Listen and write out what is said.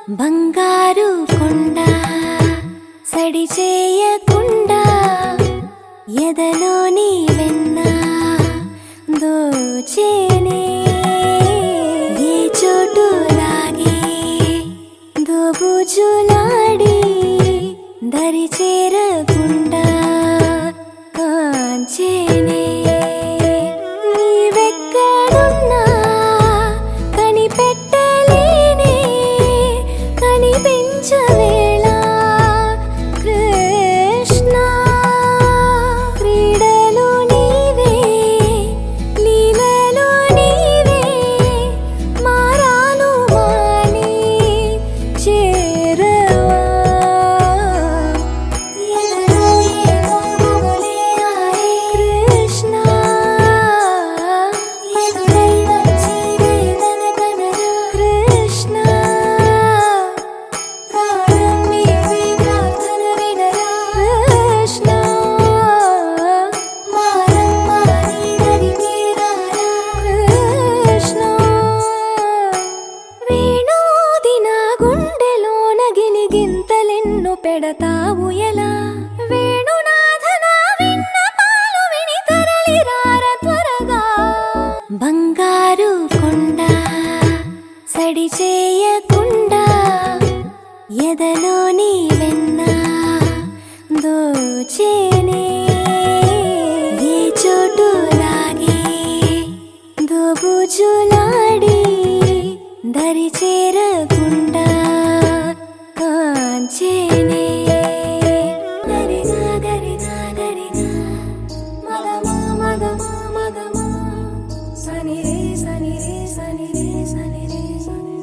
బంగారు కొండ సడి చేయకుండా ఎదలోని వెన్న దోచేనే ఏ చోటు లాగే దోబుజులాడి దరి చేరకుండా కాంచేనే నీవెక్కడున్నా కనిపెట్టలేనే కనిపించవేళ కృష్ణ క్రీడలు నీవే లీలలు నీవే మారాను మాని చేరవా ఎదలో ఏదో మొగలే ఆయే కృష్ణ ఎదురై వచ్చి వేదన కనరా కృష్ణ ప్రాణం నీవే ప్రార్థన వినరా కృష్ణ మారం మాని దరి చేరారా కృష్ణ వేణోది నా గుండెలోన గిలిగింతలెన్ను పెడతావు ఎలా వేణునాథ నా విన్నపాలు విని తరలిరార త్వరగా బంగారు కొండ సడి చేయకుండా ఎదలోని వెన్న దోచేనే ఏ చోటు లాగే దోబుజులాడి దరి చేరకుండా కాంచేనే గరిగా గరిగా గరిగా మగమా మగమా మగమా సని రే సని రే సని రే సని రే సని